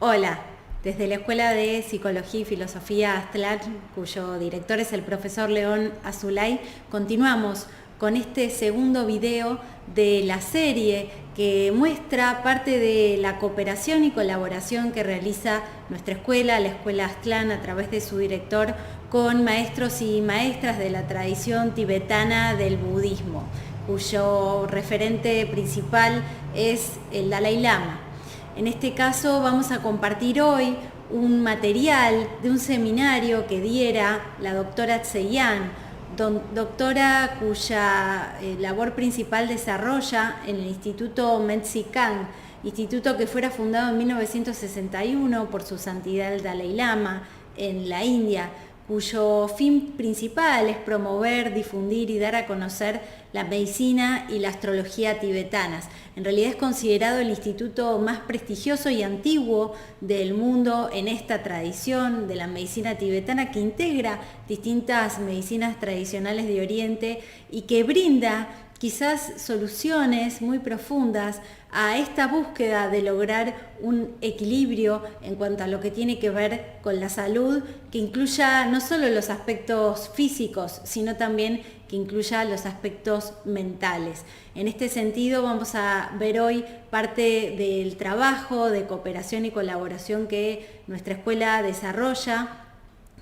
Hola, desde la Escuela de Psicología y Filosofía Aztlán, cuyo director es el profesor León Azulay, continuamos con este segundo video de la serie que muestra parte de la cooperación y colaboración que realiza nuestra escuela, la Escuela Aztlán, a través de su director, con maestros y maestras de la tradición tibetana del budismo, cuyo referente principal es el Dalai Lama. En este caso vamos a compartir hoy un material de un seminario que diera la doctora Tseyang, doctora cuya labor principal desarrolla en el Instituto Mente, instituto que fuera fundado en 1961 por su santidad el Dalai Lama en la India, cuyo fin principal es promover, difundir y dar a conocer la medicina y la astrología tibetanas. En realidad es considerado el instituto más prestigioso y antiguo del mundo en esta tradición de la medicina tibetana, que integra distintas medicinas tradicionales de Oriente y que brinda quizás soluciones muy profundas a esta búsqueda de lograr un equilibrio en cuanto a lo que tiene que ver con la salud, que incluya no solo los aspectos físicos, sino también que incluya los aspectos mentales. En este sentido vamos a ver hoy parte del trabajo de cooperación y colaboración que nuestra escuela desarrolla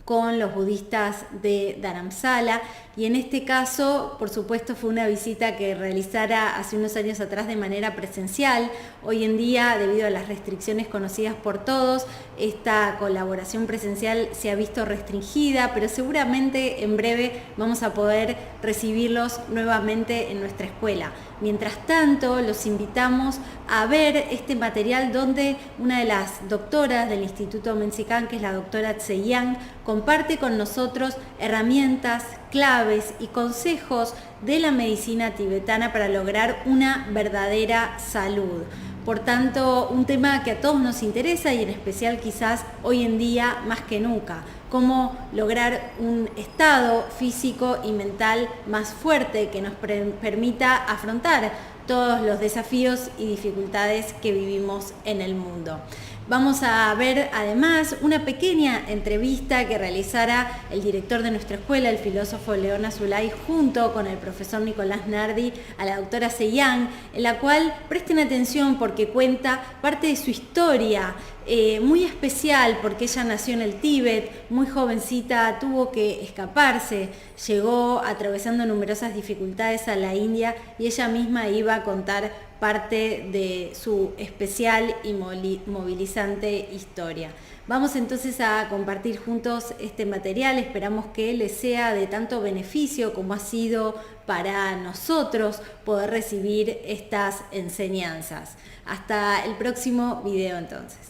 con los budistas de Dharamsala, y en este caso, por supuesto, fue una visita que realizara hace unos años atrás de manera presencial. Hoy en día, debido a las restricciones conocidas por todos, esta colaboración presencial se ha visto restringida, pero seguramente en breve vamos a poder recibirlos nuevamente en nuestra escuela. Mientras tanto, los invitamos a ver este material donde una de las doctoras del Instituto Mente, que es la doctora Tseyang, comparte con nosotros herramientas, claves y consejos de la medicina tibetana para lograr una verdadera salud. Por tanto, un tema que a todos nos interesa y en especial quizás hoy en día más que nunca, cómo lograr un estado físico y mental más fuerte que nos permita afrontar todos los desafíos y dificultades que vivimos en el mundo. Vamos a ver además una pequeña entrevista que realizara el director de nuestra escuela, el filósofo León Azulay, junto con el profesor Nicolás Nardi, a la doctora Tseyang, en la cual presten atención porque cuenta parte de su historia, muy especial porque ella nació en el Tíbet, muy jovencita, tuvo que escaparse, llegó atravesando numerosas dificultades a la India y ella misma iba a contar parte de su especial y movilizante historia. Vamos entonces a compartir juntos este material, esperamos que les sea de tanto beneficio como ha sido para nosotros poder recibir estas enseñanzas. Hasta el próximo video entonces.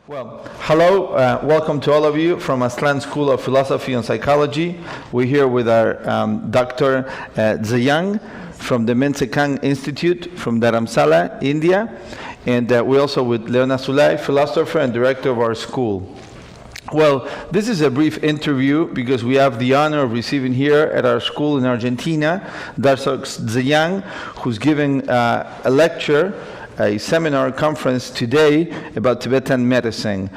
Well, hello, welcome to all of you from Aztlán School of Philosophy and Psychology. We're here with our Dr. Tseyang from the Mente Institute from Dharamsala, India, and we're also with León Azulay, philosopher and director of our school. Well, this is a brief interview because we have the honor of receiving here at our school in Argentina, Dr. Tseyang, who's giving a lecture, a seminar conference today about Tibetan medicine.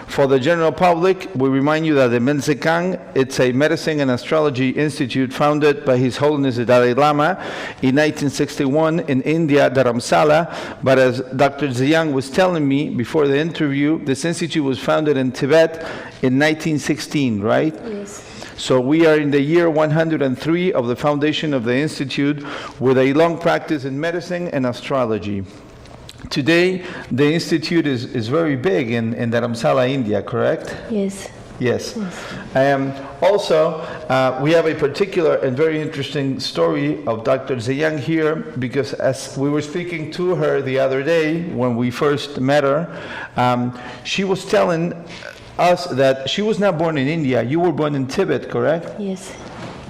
For the general public, we remind you that the Mente, it's a medicine and astrology institute founded by His Holiness the Dalai Lama in 1961 in India, Dharamsala. But as Dr. Tseyang was telling me before the interview, this institute was founded in Tibet in 1916, right? Yes. So we are in the year 103 of the foundation of the Institute with a long practice in medicine and astrology. Today, the Institute is very big in Dharamsala, India, correct? Yes. Yes. Also, we have a particular and very interesting story of Dr. Tseyang here, because as we were speaking to her the other day when we first met her, she was telling us that she was not born in India. You were born in Tibet, correct? Yes.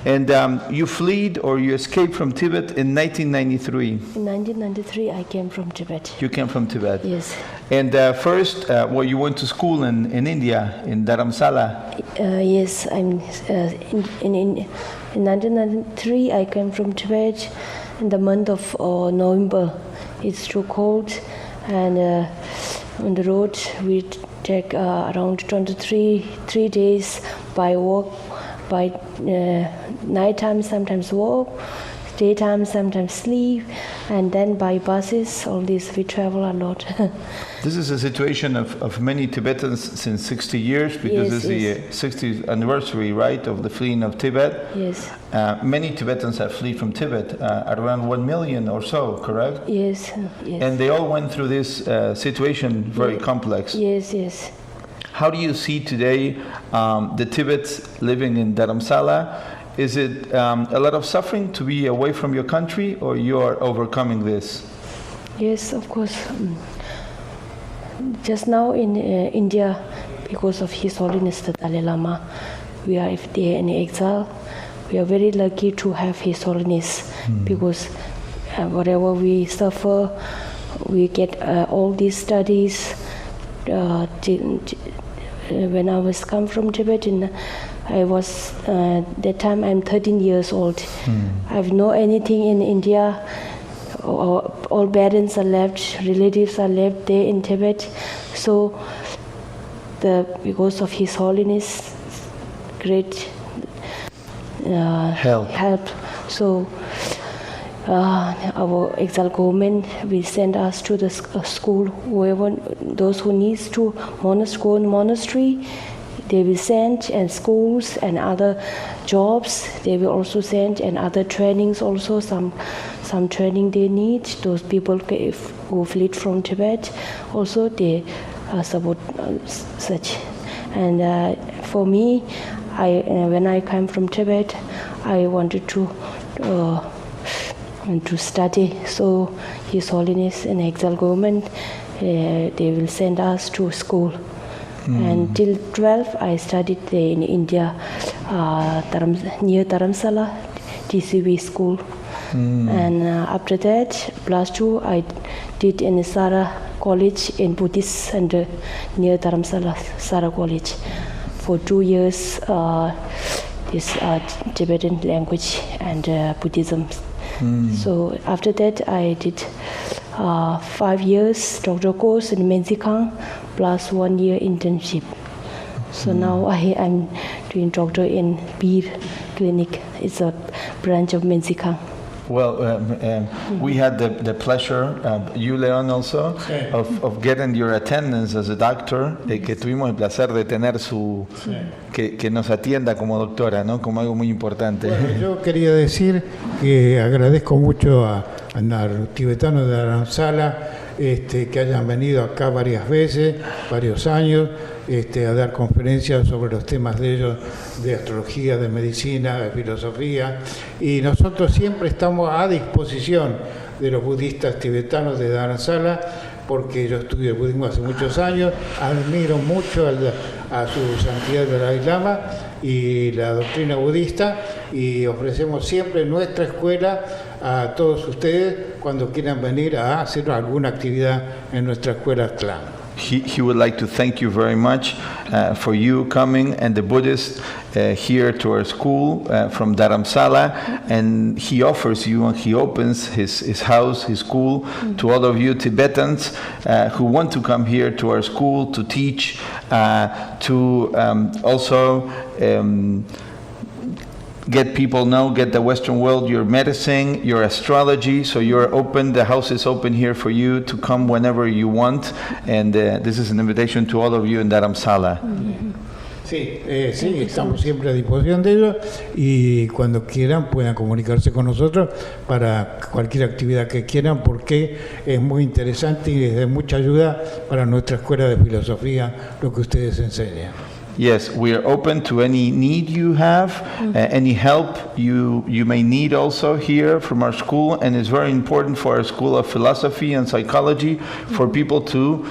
And you fled or you escaped from Tibet in 1993. In 1993, I came from Tibet. You came from Tibet? Yes. And first, you went to school in India, in Dharamsala? Yes, in 1993, I came from Tibet in the month of November. It's too cold, and on the road we take around 3 days by walk, by nighttime sometimes walk, daytime sometimes sleep, and then by buses. All this we travel a lot. This is a situation of many Tibetans since 60 years, because Yes, it's the 60th anniversary, right, of the fleeing of Tibet. Yes. Many Tibetans have fled from Tibet, around 1 million or so, correct? Yes. Yes. And they all went through this situation, very complex. Yes. Yes. How do you see today the Tibets living in Dharamsala? Is it a lot of suffering to be away from your country, or you are overcoming this? Yes, of course. Just now in India, because of His Holiness the Dalai Lama, we are there in exile. We are very lucky to have His Holiness, because whatever we suffer, we get all these studies. When I was come from Tibet, I was that time I'm 13 years old. I have no anything in India. All parents are left, relatives are left there in Tibet. So because of His Holiness, great help. So our exile government will send us to the school. Whoever, those who needs to go in monastery, they will send, and schools and other jobs they will also send, and other trainings also. Some training they need. Those people who fled from Tibet also they support such. And for me, when I came from Tibet, I wanted to study. So His Holiness and exile government, they will send us to school. And till 12, I studied there in India, near Dharamsala, TCV school. And after that, +2, I did in Sara College in Buddhist Center near Dharamsala, Sara College. For 2 years, this Tibetan language and Buddhism. So after that, I did 5 years doctoral course in Medicina plus 1 year internship. So now I am doing doctor in Beer Clinic. It's a branch of Medicina. Well, we had the pleasure, you Leon also, of getting your attendance as a doctor, que tuvimos el placer de tener que nos atienda como doctora, ¿no? Como algo muy importante. Bueno, yo quería decir que agradezco mucho a los tibetanos de Dharamsala que hayan venido acá varias veces, varios años, a dar conferencias sobre los temas de ellos, de astrología, de medicina, de filosofía, y nosotros siempre estamos a disposición de los budistas tibetanos de Dharamsala, porque yo estudio el budismo hace muchos años, admiro mucho a su santidad el Dalai Lama y la doctrina budista, y ofrecemos siempre nuestra escuela a todos ustedes cuando quieran venir a hacer alguna actividad en nuestra escuela Clan. He would like to thank you very much for you coming and the Buddhists here to our school from Dharamsala, and he offers you and he opens his house, his school to all of you Tibetans who want to come here to our school to teach, to also get people know, get the Western world your medicine, your astrology. So you're open, the house is open here for you to come whenever you want, and this is an invitation to all of you in Dharamsala. Sí, sí, estamos siempre a disposición de ellos, y cuando quieran puedan comunicarse con nosotros para cualquier actividad que quieran, porque es muy interesante y es de mucha ayuda para nuestra escuela de filosofía lo que ustedes enseñan. Yes, we are open to any need you have, any help you may need also here from our school, and it's very important for our School of Philosophy and Psychology for people to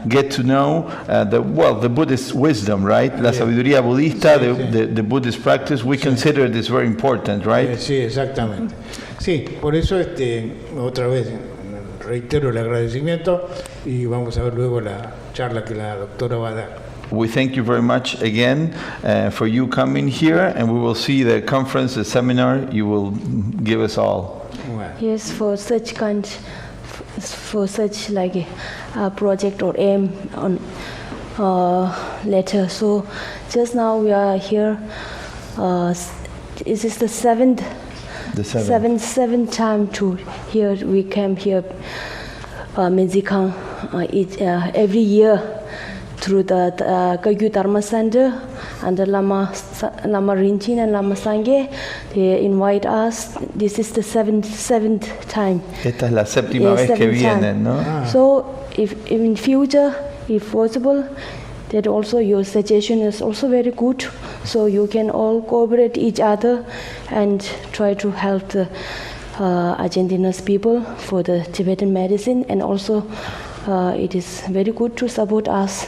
get to know the Buddhist wisdom, right? La sabiduría budista, the Buddhist practice, we consider this very important, right? Sí, exactamente. Sí, por eso otra vez reitero el agradecimiento y vamos a ver luego la charla que la doctora va a dar. We thank you very much again for you coming here, and we will see the conference, the seminar you will give us all. Yes, for such like a project or aim on letter. So just now we are here. This is the seventh time to here. We came here, Medicina, every year through the Kagyu Dharma Center and the Lama Rinchen and Lama Sangye. They invite us. This is the seventh time. Esta es la séptima vez que vienen, ¿no? So if in future, if possible, that also your suggestion is also very good. So you can all cooperate each other and try to help the Argentina's people for the Tibetan medicine, and also it is very good to support us.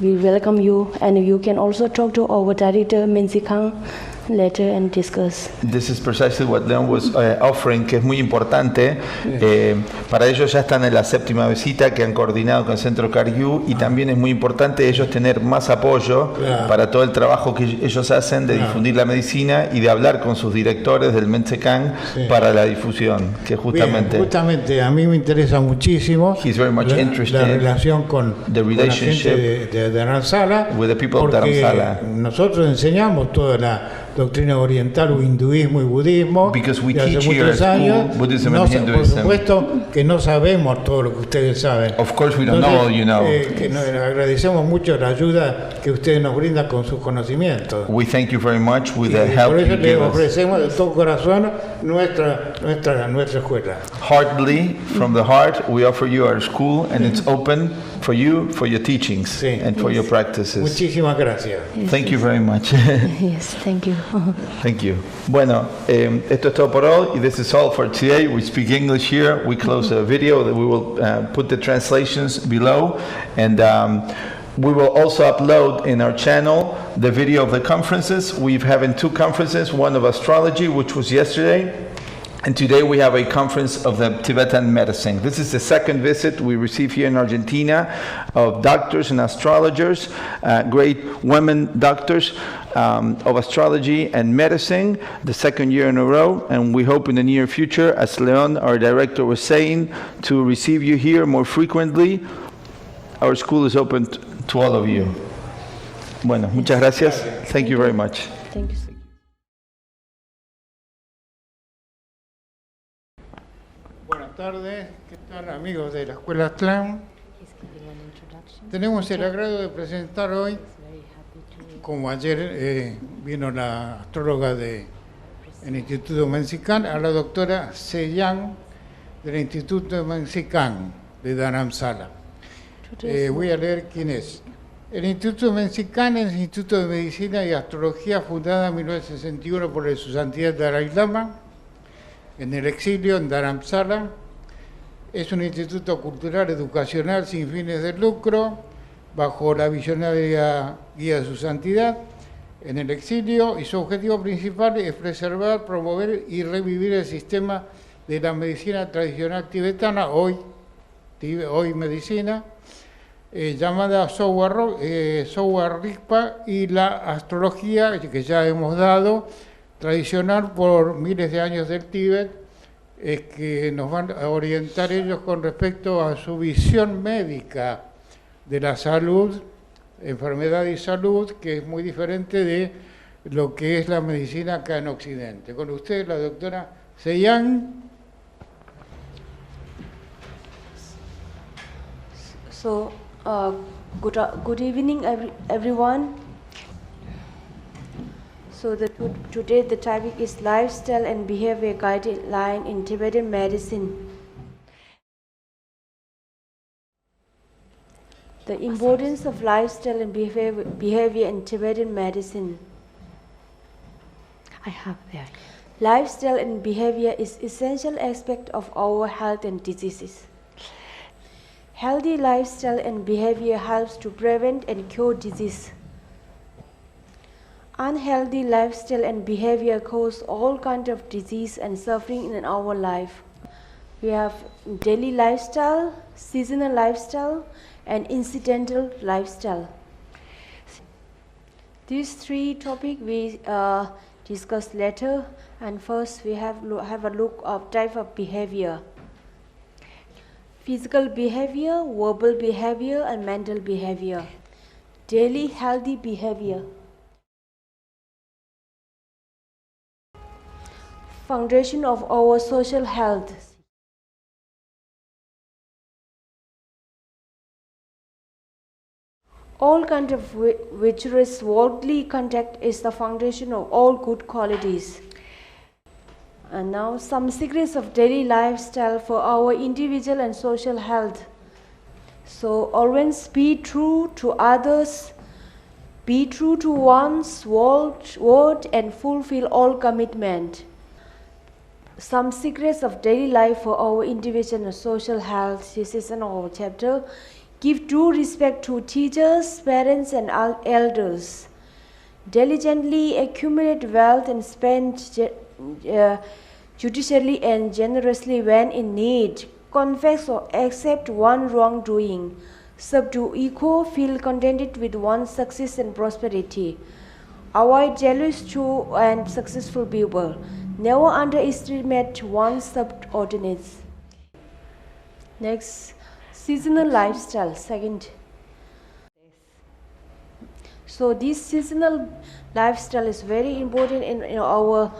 We welcome you, and you can also talk to our director, Menzikang, later and discuss. This is precisely what Leon was offering, que es muy importante. Para ellos ya están en la séptima visita que han coordinado con el Centro Kagyu, y también es muy importante ellos tener más apoyo para todo el trabajo que ellos hacen de difundir la medicina y de hablar con sus directores del Menzikang para la difusión, que justamente... Bien, justamente a mí me interesa muchísimo la relación con la gente de Dharamsala, with the people of Dharamsala. Nosotros enseñamos toda la doctrina oriental, o hinduismo y budismo, Because we hace teach muchos here at años. school Buddhism and Por Hinduism. supuesto que no sabemos todo lo que ustedes saben. Of course we don't know all you know. Que nos agradecemos mucho la ayuda que ustedes nos brindan con sus conocimientos. We thank you very much with the Y help por eso you les give us. ofrecemos de todo corazón nuestra escuela. Heartily, from the heart, we offer you our school, and it's open for you, for your teachings and for your practices. Muchísimas gracias. Thank you very much. Yes, thank you. Thank you. Bueno, esto es todo por hoy. This is all for today. We speak English here. We close the video. That we will put the translations below, and we will also upload in our channel the video of the conferences. We've having 2 conferences, one of astrology, which was yesterday, and today we have a conference of the Tibetan medicine. This is the second visit we receive here in Argentina of doctors and astrologers, great women doctors of astrology and medicine, the second year in a row, and we hope in the near future, as Leon, our director, was saying, to receive you here more frequently. Our school is open to all of you. Bueno, muchas gracias. Thank you very much. Thank you. Buenas tardes, ¿qué tal amigos de la Escuela Aztlán? Tenemos el agrado de presentar hoy, como ayer vino la astróloga del Instituto Menzikang, a la doctora Tseyang del Instituto Menzikang de Dharamsala. Voy a leer quién es. El Instituto Menzikang es el Instituto de Medicina y Astrología fundada en 1961 por Su Santidad Dalai Lama, en el exilio en Dharamsala. Es un instituto cultural educacional sin fines de lucro, bajo la visionaria guía de Su Santidad, en el exilio, y su objetivo principal es preservar, promover y revivir el sistema de la medicina tradicional tibetana, hoy medicina, llamada Sowa Rigpa, y la astrología, que ya hemos dado, tradicional por miles de años del Tíbet, que nos van a orientar ellos con respecto a su visión médica de la salud, enfermedad y salud, que es muy diferente de lo que es la medicina acá en Occidente. Con usted, la doctora Tseyang. So, good evening, everyone. So today the topic is lifestyle and behavior guideline in Tibetan medicine. The importance of lifestyle and behavior in Tibetan medicine. I have there. Lifestyle and behavior is essential aspect of our health and diseases. Healthy lifestyle and behavior helps to prevent and cure disease. Unhealthy lifestyle and behavior cause all kinds of disease and suffering in our life. We have daily lifestyle, seasonal lifestyle, and incidental lifestyle. These three topics we discuss later, and first we have a look of type of behavior. Physical behavior, verbal behavior, and mental behavior. Daily healthy behavior. Foundation of our social health. All kinds of virtuous worldly contact is the foundation of all good qualities. And now some secrets of daily lifestyle for our individual and social health. So always be true to others, be true to one's word and fulfill all commitment. Some secrets of daily life for our individual and social health. This is in our chapter. Give due respect to teachers, parents, and elders. Diligently accumulate wealth and spend judiciously and generously when in need. Confess or accept one wrongdoing. Subdue ego, feel contented with one's success and prosperity. Avoid jealous to and successful people. Never underestimate one's subordinates. Next. Seasonal lifestyle, second. So this seasonal lifestyle is very important in our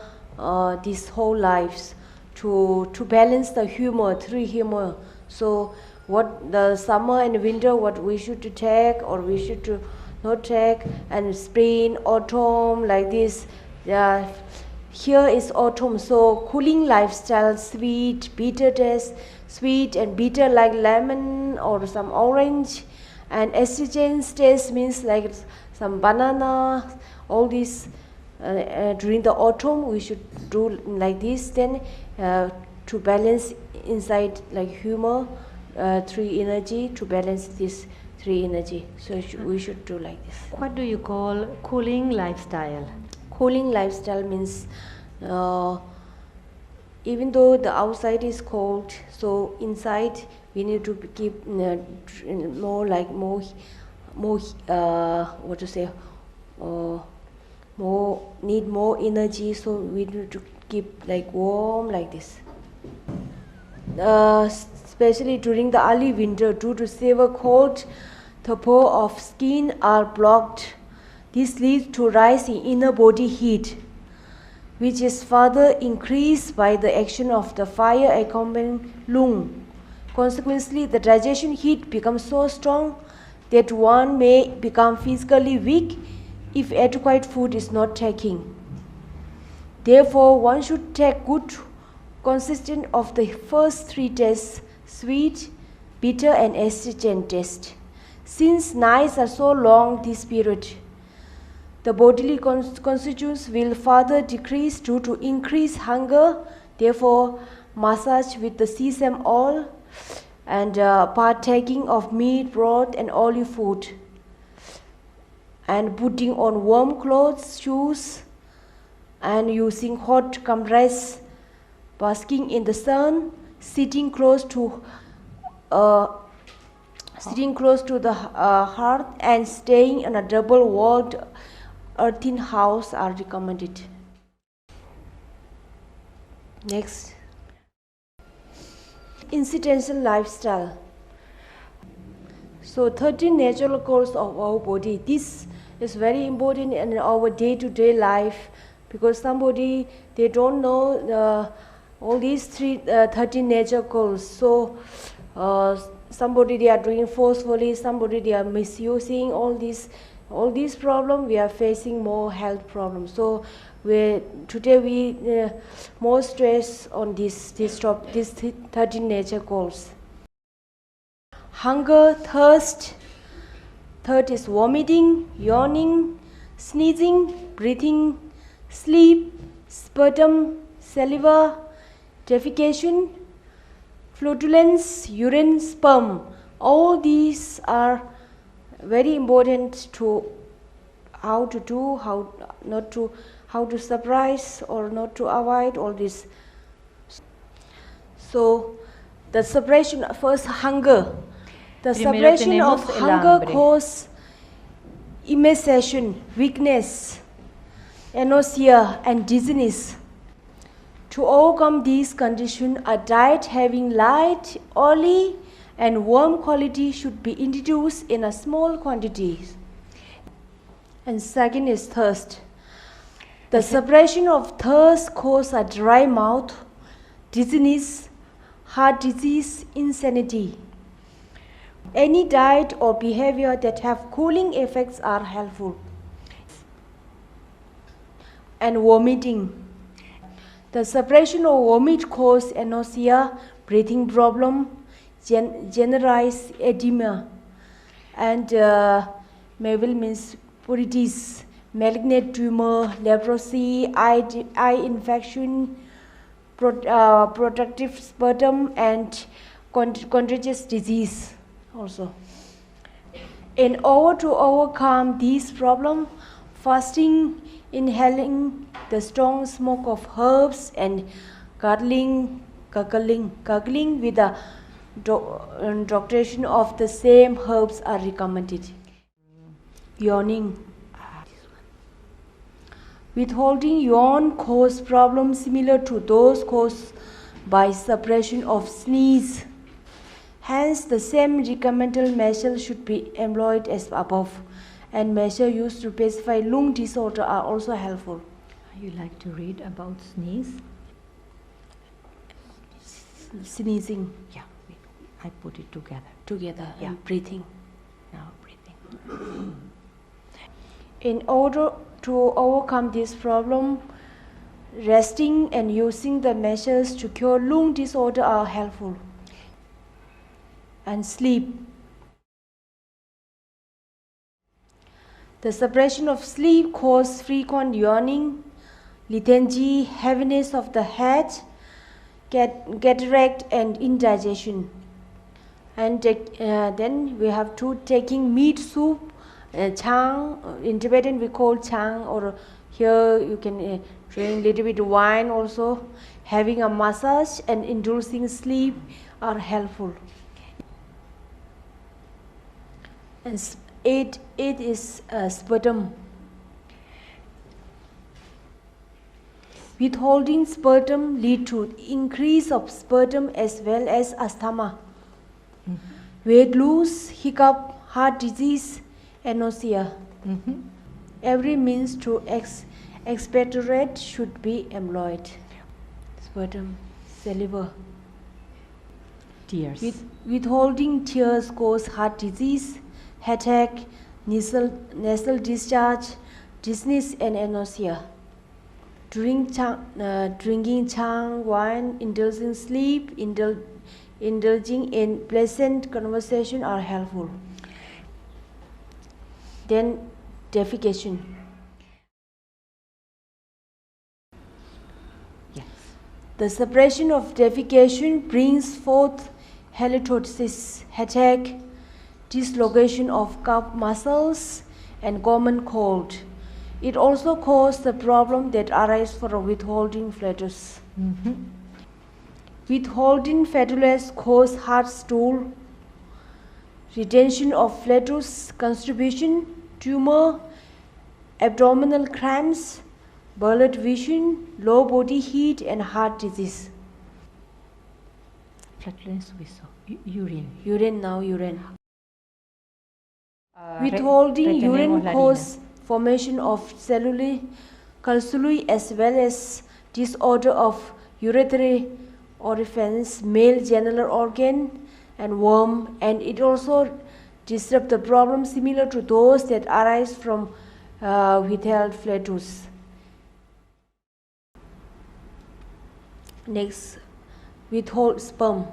this whole lives to balance the humor, three humor. So what the summer and winter, what we should take or we should not take, and spring, autumn, like this. Here is autumn, so cooling lifestyle, sweet, bitter taste. Sweet and bitter like lemon or some orange, and astringent taste means like some banana. All this during the autumn we should do like this. Then to balance inside like humor, three energy, to balance this three energy. So we should do like this. What do you call cooling lifestyle? Cooling lifestyle means even though the outside is cold, so inside we need to keep more need more energy, so we need to keep like warm like this. Especially during the early winter, due to severe cold, the pores of skin are blocked. This leads to rise in inner body heat, which is further increased by the action of the fire accompanying lung. Consequently, the digestion heat becomes so strong that one may become physically weak if adequate food is not taken. Therefore, one should take good consistent of the first three tastes, sweet, bitter, and astringent taste. Since nights are so long this period, the bodily constituents will further decrease due to increased hunger. Therefore, massage with the sesame oil and partaking of meat, broth, and olive food, and putting on warm clothes, shoes, and using hot compress, basking in the sun, sitting close to the hearth, and staying in a double-walled earthen house are recommended. Next, incidental lifestyle. So 13 natural codes of our body. This is very important in our day-to-day life, because somebody, they don't know all these 13 nature codes. So somebody they are doing forcefully, somebody they are misusing all these problems. We are facing more health problems. So today we more stress on these 13 nature codes. Hunger, thirst, Third is vomiting, yawning, sneezing, breathing, sleep, sputum, saliva, defecation, flatulence, urine, sperm. All these are very important to how to do, how not to, how to suppress or not to avoid all this. So the suppression, first hunger. The Primero suppression of tenemos el hunger hambre. causes emaciation, weakness, anosmia, and dizziness. To overcome these conditions, a diet having light, oily, and warm quality should be introduced in a small quantities. And second is thirst. The suppression of thirst causes a dry mouth, dizziness, heart disease, insanity. Any diet or behavior that have cooling effects are helpful. And vomiting. The suppression of vomit causes anosmia, breathing problem, generalized edema, and Mabel means purities, malignant tumor, leprosy, eye infection, protective sputum, and contagious disease also. In order to overcome these problems, fasting, inhaling the strong smoke of herbs, and gargling with the doctoration of the same herbs are recommended. Yawning. Withholding yawn causes problems similar to those caused by suppression of sneeze. Hence, the same recommended measure should be employed as above, and measures used to specify lung disorder are also helpful. You like to read about sneeze? Sneezing. Yeah, I put it together. Yeah. And breathing. Now breathing. In order to overcome this problem, resting and using the measures to cure lung disorder are helpful. And sleep. The suppression of sleep causes frequent yawning, lethargy, heaviness of the head, cataract, and indigestion. And then we have to taking meat soup, chang. In Tibetan we call chang, or here you can drink little bit of wine also. Having a massage and inducing sleep are helpful. And eight is sputum. Withholding sputum lead to increase of sputum as well as asthma, weight loss, hiccup, heart disease, anosmia. Every means to expectorate should be employed. Sputum, saliva. Tears. Withholding tears cause heart disease, headache, nasal discharge, dizziness, and anosmia. Drinking chang wine, indulging sleep, indulging in pleasant conversation are helpful. Then defecation. Yes. The suppression of defecation brings forth halitosis, headache, dislocation of calf muscles, and common cold. It also causes the problem that arises from withholding flatus. Withholding flatus causes hard stool, retention of flatus, constipation, tumor, abdominal cramps, blurred vision, low body heat, and heart disease. Flatulence we saw. Urine. Urine. Withholding urine causes formation of calculi as well as disorder of urethral orifice, male genital organ, and worm, and it also disrupts the problem similar to those that arise from withheld flatus. Next, withhold sperm.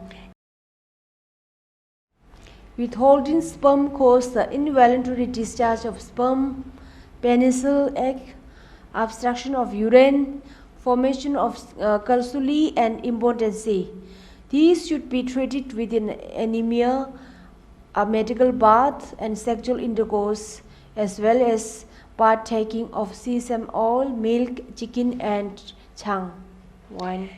Withholding sperm causes the involuntary discharge of sperm, penicil egg, obstruction of urine, formation of calculi and impotency. These should be treated with an anemia, a medical bath and sexual intercourse, as well as partaking of sesame oil, milk, chicken and chang wine.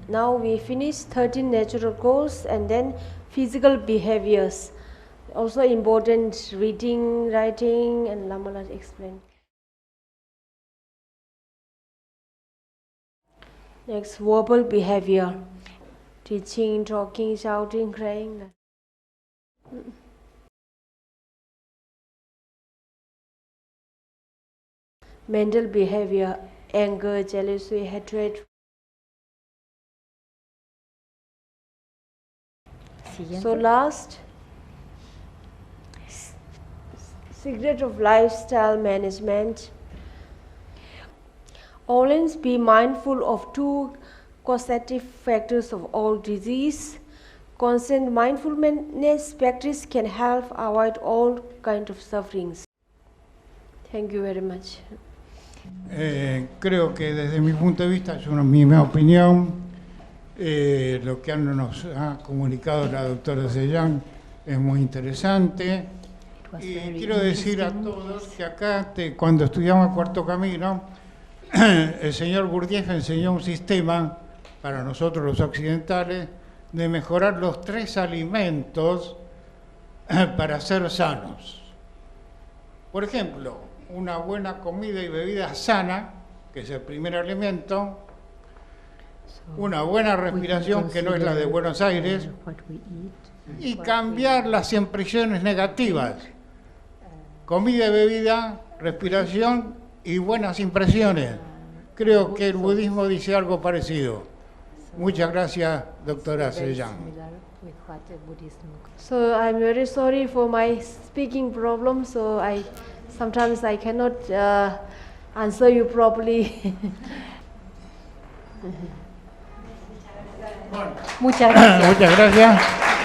Now we finished 13 natural goals and then physical behaviors. Also important reading, writing, and Lamala explained. Next, verbal behavior. Teaching, talking, shouting, crying. Mental behavior, anger, jealousy, hatred. So last, secret of lifestyle management. Always be mindful of two causative factors of all disease. Constant mindfulness practice can help avoid all kinds of sufferings. Thank you very much. Creo que desde mi punto de vista, es mi opinión, lo que nos ha comunicado la doctora Tseyang es muy interesante. Y quiero decir a todos que acá, cuando estudiamos Cuarto Camino, el señor Gurdjieff enseñó un sistema para nosotros los occidentales de mejorar los 3 alimentos para ser sanos. Por ejemplo, una buena comida y bebida sana, que es el primer alimento, una buena respiración, que no es la de Buenos Aires, y cambiar las impresiones negativas. Comida y bebida, respiración y buenas impresiones. Creo que el budismo dice algo parecido. Muchas gracias, doctora Tseyang. So I'm very sorry for my speaking problem, so sometimes I cannot answer you properly. Muchas gracias.